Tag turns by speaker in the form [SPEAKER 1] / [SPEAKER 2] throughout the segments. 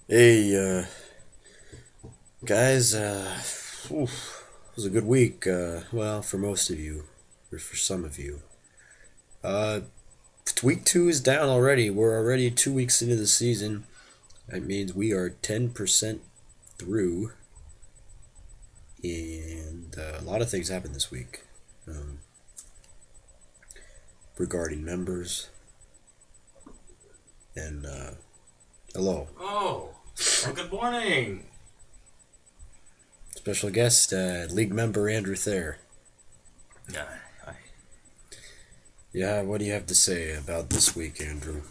[SPEAKER 1] Hey, guys, it was a good week, well, for most of you, or for some of you. Uh, Week 2 is down already. We're already 2 weeks into the season. That means we are 10% through, and a lot of things happened this week um, regarding members, and, hello.
[SPEAKER 2] Oh, well, good morning.
[SPEAKER 1] Special guest, league member Andrew Thayer.
[SPEAKER 2] Yeah, I,
[SPEAKER 1] Yeah, what do you have to say about this week, Andrew?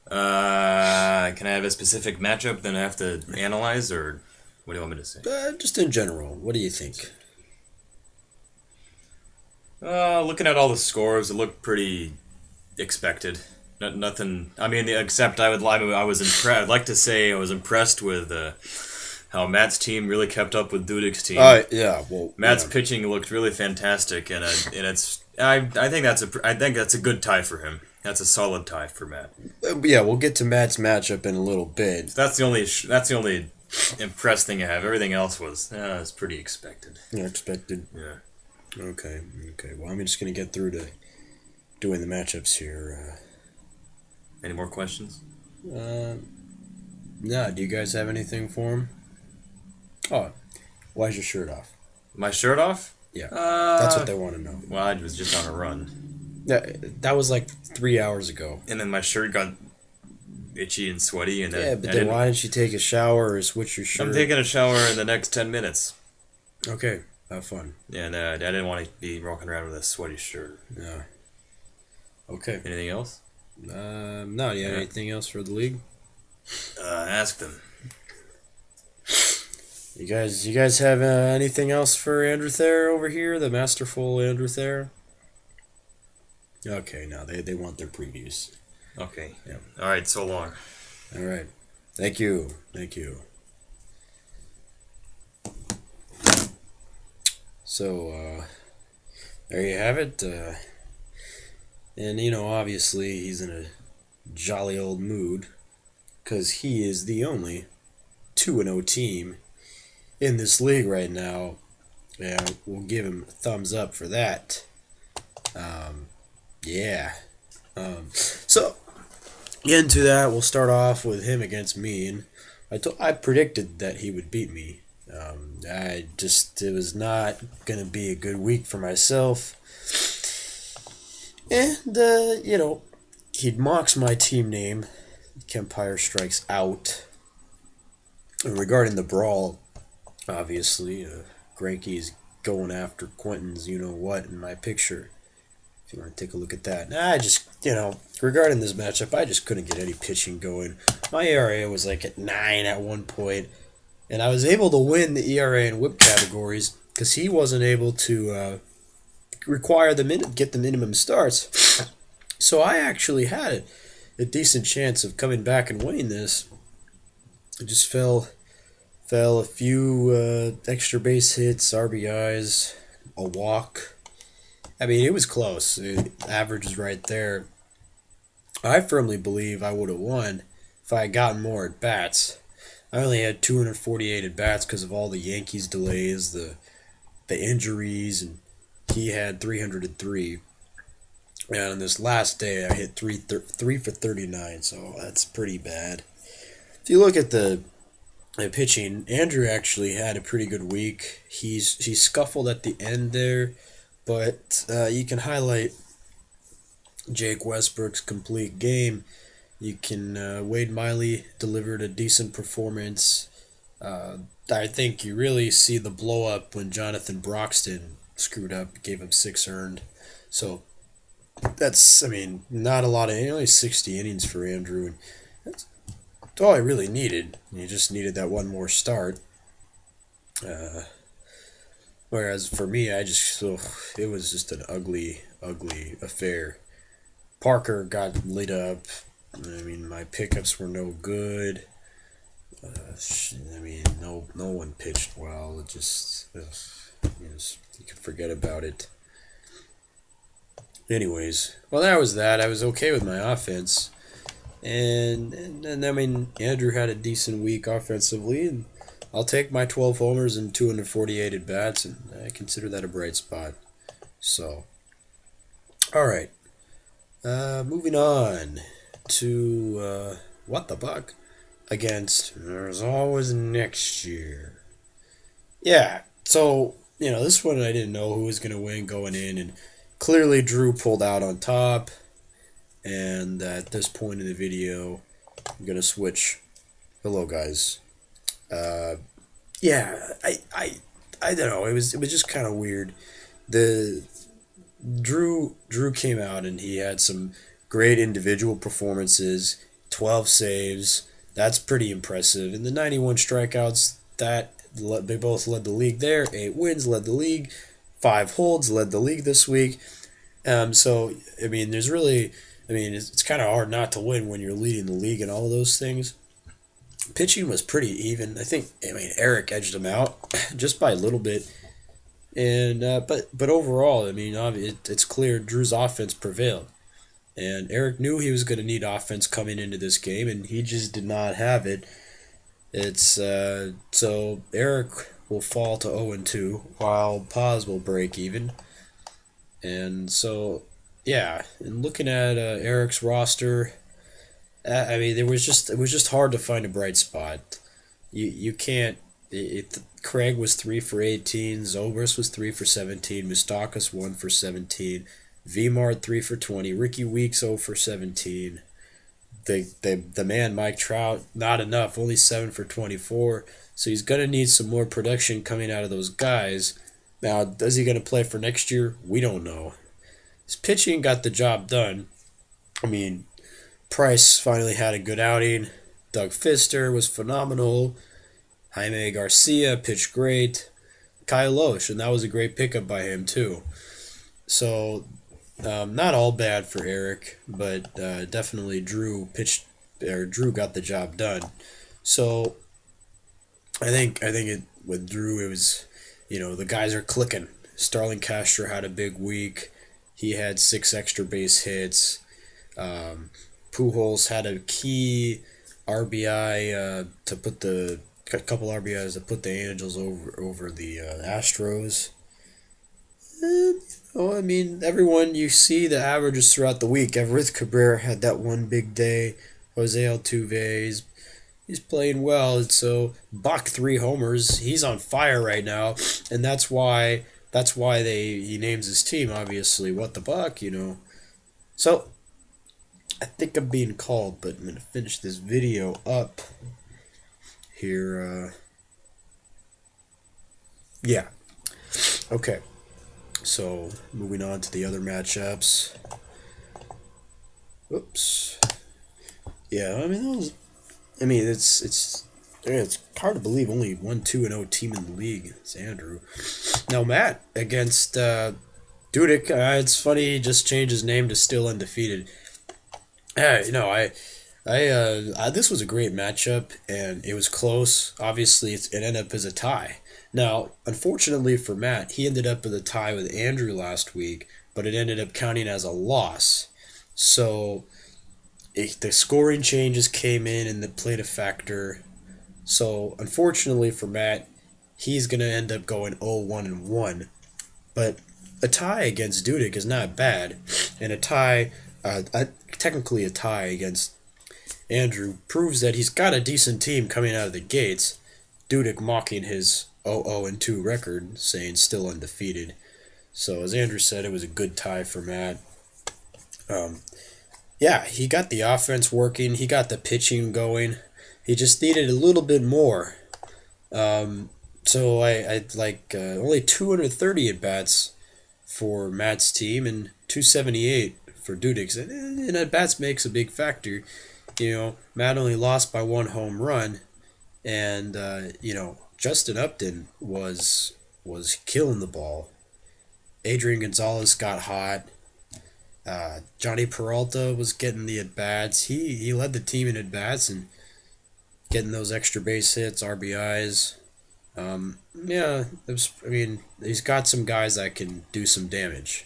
[SPEAKER 2] can I have a specific matchup that I have to analyze, or what do you want me to say?
[SPEAKER 1] Just in general, what do you think?
[SPEAKER 2] Looking at all the scores, it looked pretty expected. Nothing. I mean, except I would lie. I was impressed. I'd like to say I was impressed with how Matt's team really kept up with Dudik's team.
[SPEAKER 1] Yeah, well,
[SPEAKER 2] Matt's
[SPEAKER 1] yeah.
[SPEAKER 2] pitching looked really fantastic, and it's. I think that's a good tie for him. That's a solid tie for Matt.
[SPEAKER 1] Yeah, we'll get to Matt's matchup in a little bit.
[SPEAKER 2] That's the only impressed thing I have. Everything else was pretty expected.
[SPEAKER 1] You expected.
[SPEAKER 2] Yeah.
[SPEAKER 1] Okay, okay. Well, I'm just gonna get through to doing the matchups here.
[SPEAKER 2] Any more questions?
[SPEAKER 1] No, do you guys have anything for him? Oh, why's your shirt off?
[SPEAKER 2] My shirt off?
[SPEAKER 1] Yeah, that's what
[SPEAKER 2] Uh,
[SPEAKER 1] they want to know.
[SPEAKER 2] well, I was just on a run,
[SPEAKER 1] Yeah, that was like 3 hours ago.
[SPEAKER 2] and then my shirt got itchy and sweaty, and
[SPEAKER 1] Yeah,
[SPEAKER 2] then
[SPEAKER 1] but
[SPEAKER 2] I
[SPEAKER 1] then
[SPEAKER 2] didn't.
[SPEAKER 1] why didn't you take a shower or switch your
[SPEAKER 2] I'm
[SPEAKER 1] shirt?
[SPEAKER 2] taking a shower in the next 10 minutes.
[SPEAKER 1] Okay, have fun.
[SPEAKER 2] And I didn't want to be walking around with a sweaty shirt.
[SPEAKER 1] Yeah. Okay.
[SPEAKER 2] Anything else?
[SPEAKER 1] No, do you have
[SPEAKER 2] Yeah.
[SPEAKER 1] anything else for the league?
[SPEAKER 2] Ask them.
[SPEAKER 1] You guys have anything else for Andrew Thayer over here, the masterful Andrew Thayer? Okay, no, they want their previews.
[SPEAKER 2] Okay.
[SPEAKER 1] Yeah.
[SPEAKER 2] All right. So long.
[SPEAKER 1] All right, thank you, thank you. So there you have it. And obviously he's in a jolly old mood because he is the only 2-0 team in this league right now. Yeah, we'll give him a thumbs up for that. Yeah. So, into that, we'll start off with him against me, and I predicted that he would beat me. It was not gonna be a good week for myself, and he mocks my team name. Kempire strikes out. And regarding the brawl, obviously, Granky's going after Quentin's you know what in my picture. If you want to take a look at that. I just, regarding this matchup, I just couldn't get any pitching going. My ERA was like at 9 at one point, and I was able to win the ERA and WHIP categories because he wasn't able to get the minimum starts. So I actually had a decent chance of coming back and winning this. I just fell a few extra base hits, RBIs, a walk. I mean, it was close. The average is right there. I firmly believe I would have won if I had gotten more at bats. I only had 248 at bats because of all the Yankees delays, the injuries, and he had 303. And on this last day, I hit three for 39, so that's pretty bad. If you look at the pitching, Andrew actually had a pretty good week. He scuffled at the end there, but you can highlight Jake Westbrook's complete game. You can Wade Miley delivered a decent performance. I think you really see the blow up when Jonathan Broxton screwed up, gave him 6 earned. So not a lot of only 60 innings for Andrew, and that's all I really needed. He just needed that one more start. Whereas for me, it was just an ugly, ugly affair. Parker got lit up. I mean, my pickups were no good. No one pitched well. It just, you can forget about it. Anyways, well, that was that. I was okay with my offense. And I mean, Andrew had a decent week offensively, and I'll take my 12 homers and 248 at bats, and I consider that a bright spot. So, all right, moving on to what the buck against. There's always next year. Yeah, so this one I didn't know who was gonna win going in, and clearly Drew pulled out on top. And at this point in the video, I'm gonna switch. Hello, guys. Uh, yeah, I don't know. It was just kind of weird. The Drew came out and he had some great individual performances. 12 saves. That's pretty impressive. And the 91 strikeouts. They both led the league there. 8 wins led the league. 5 holds led the league this week. So I mean, it's kind of hard not to win when you're leading the league and all of those things. Pitching was pretty even. Eric edged him out just by a little bit, and but overall, it's clear Drew's offense prevailed, and Eric knew he was going to need offense coming into this game, and he just did not have it. It's so Eric will fall to 0-2, while Paz will break even, and so yeah. And looking at Eric's roster, it was just hard to find a bright spot. You can't. Craig was 3 for 18. Zobrist was 3 for 17. Mustakas 1 for 17. Vmart 3 for 20. Ricky Weeks 0 for 17. The man Mike Trout, not enough, only 7 for 24. So he's gonna need some more production coming out of those guys. Now, is he gonna play for next year? We don't know. His pitching got the job done. I mean, Price finally had a good outing. Doug Fister was phenomenal. Jaime Garcia pitched great. Kyle Loesch, and that was a great pickup by him too. So, not all bad for Eric, but definitely Drew got the job done. So, with Drew it was, the guys are clicking. Starlin Castro had a big week. He had 6 extra base hits. Pujols had a key RBI to put a couple RBIs to put the Angels over the Astros. And, everyone, you see the averages throughout the week. Everett Cabrera had that one big day. Jose Altuve, he's playing well. And so Buck 3 homers. He's on fire right now, and that's why he names his team, obviously, What the Buck. So I think I'm being called, but I'm going to finish this video up here. Yeah. Okay. So, moving on to the other matchups. Oops. Yeah, it's hard to believe only 1-2-0 team in the league. It's Andrew. Now, Matt against Dudek. It's funny, he just changed his name to Still Undefeated. This was a great matchup, and it was close. Obviously, it ended up as a tie. Now, unfortunately for Matt, he ended up with a tie with Andrew last week, but it ended up counting as a loss. So, the scoring changes came in and that played a factor. So, unfortunately for Matt, he's going to end up going 0-1-1. But a tie against Dudek is not bad, and technically a tie against Andrew proves that he's got a decent team coming out of the gates. Dudek mocking his 0-2 record, saying still undefeated. So as Andrew said, it was a good tie for Matt. He got the offense working. He got the pitching going. He just needed a little bit more. So I'd like only 230 at bats for Matt's team and 278 for Dudek's. And at bats makes a big factor. Matt only lost by 1 home run, and Justin Upton was killing the ball. Adrian Gonzalez got hot. Johnny Peralta was getting the at bats. He led the team in at bats and getting those extra base hits, RBIs. He's got some guys that can do some damage.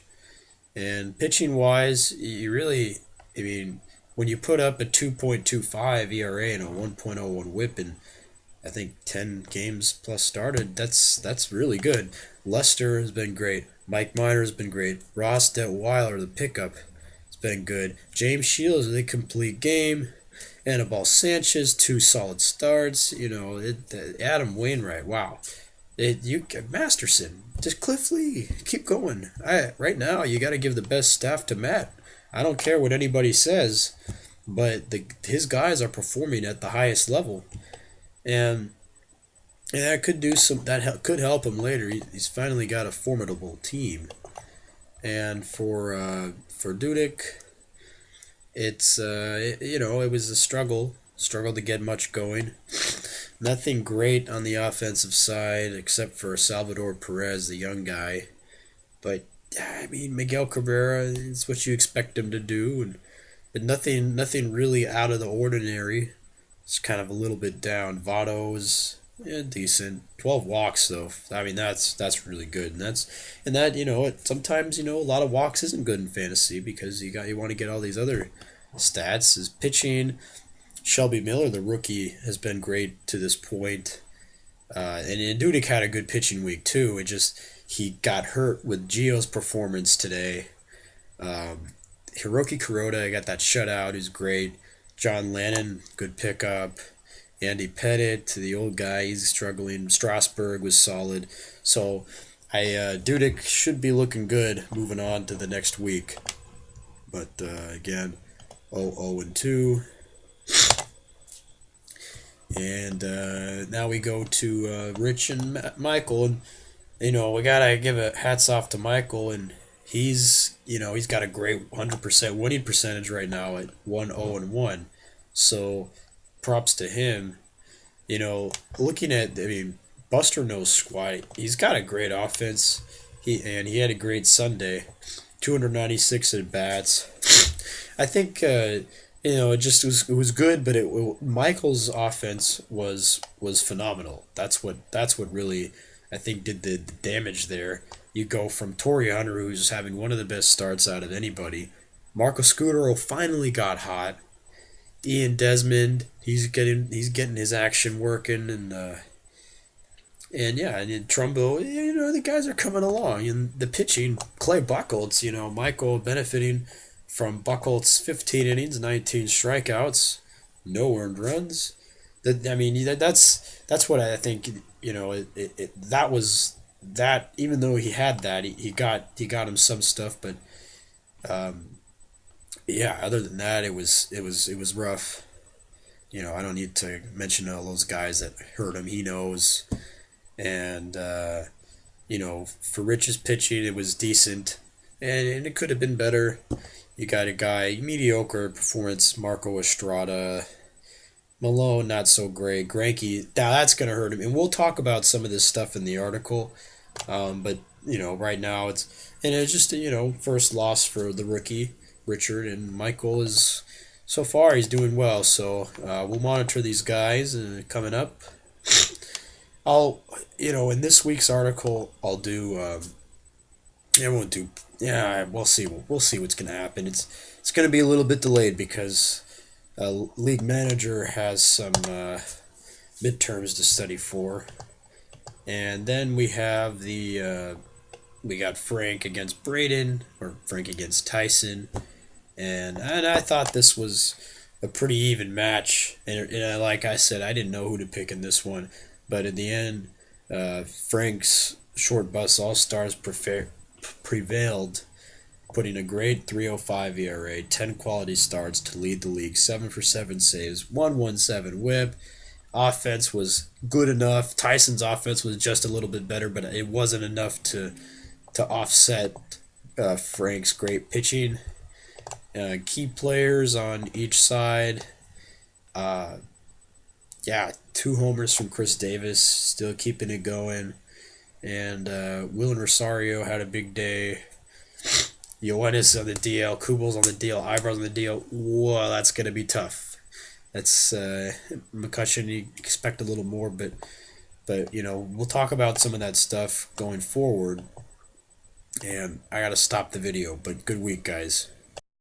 [SPEAKER 1] And pitching wise, when you put up a 2.25 ERA and a 1.01 WHIP in I think 10 games plus started, that's really good. Lester has been great. Mike Minor has been great. Ross Detweiler, the pickup, has been good. James Shields with a complete game. Anibal Sanchez, 2 solid starts. Adam Wainwright, wow. Masterson, just Cliff Lee, keep going. Right now, you got to give the best staff to Matt. I don't care what anybody says, but his guys are performing at the highest level, and that could do some. Could help him later. He's finally got a formidable team, and for Dudek, it was a struggle to get much going. Nothing great on the offensive side except for Salvador Perez, the young guy. But I mean, Miguel Cabrera is what you expect him to do, but nothing really out of the ordinary. It's kind of a little bit down. Votto is decent. 12 walks though. I mean, that's really good, sometimes a lot of walks isn't good in fantasy because you want to get all these other stats. His pitching. Shelby Miller, the rookie, has been great to this point. And Dudek had a good pitching week, too. He got hurt with Gio's performance today. Hiroki Kuroda got that shutout, who's great. John Lennon, good pickup. Andy Pettit, the old guy, he's struggling. Strasburg was solid. So, Dudek should be looking good moving on to the next week. But, again, 0-2. And now we go to Rich and Michael, and we gotta give a hats off to Michael, and he's got a great 100% winning percentage right now at 1-0-1. So props to him. Looking at Buster knows squat. He's got a great offense. He had a great Sunday, 296 at bats. I think. It was good, but Michael's offense was phenomenal. That's what really I think did the damage there. You go from Torrey Hunter, who's having one of the best starts out of anybody. Marco Scudero finally got hot. Ian Desmond, he's getting his action working, and Trumbo, the guys are coming along, and the pitching, Clay Buchholz, Michael benefiting from Buchholz, 15 innings, 19 strikeouts, no earned runs. That's what I think. That was that. Even though he had that, he got him some stuff. But other than that, it was rough. I don't need to mention all those guys that hurt him. He knows, and for Rich's pitching, it was decent, and it could have been better. You got a guy, mediocre performance, Marco Estrada. Malone, not so great. Greinke, now that's going to hurt him. And we'll talk about some of this stuff in the article. But, right now it's just, first loss for the rookie, Richard. And Michael so far, he's doing well. So we'll monitor these guys coming up. In this week's article, I'll do, we'll see. We'll see what's going to happen. It's going to be a little bit delayed because league manager has some midterms to study for, and then we have we got Frank against Braden, or Frank against Tyson, and I thought this was a pretty even match. And like I said, I didn't know who to pick in this one, but in the end, Frank's short bus all stars prevailed, putting a great 3.05 ERA, 10 quality starts to lead the league, 7 for 7 saves, 1.17 WHIP. Offense was good enough. Tyson's offense was just a little bit better, but it wasn't enough to offset Frank's great pitching. Key players on each side. 2 homers from Chris Davis, still keeping it going. And Will and Rosario had a big day. Yoenis on the DL, Kubal's on the DL, Eyebrows on the DL. Whoa, that's going to be tough. That's McCutcheon, you expect a little more, but we'll talk about some of that stuff going forward. And I got to stop the video, but good week, guys.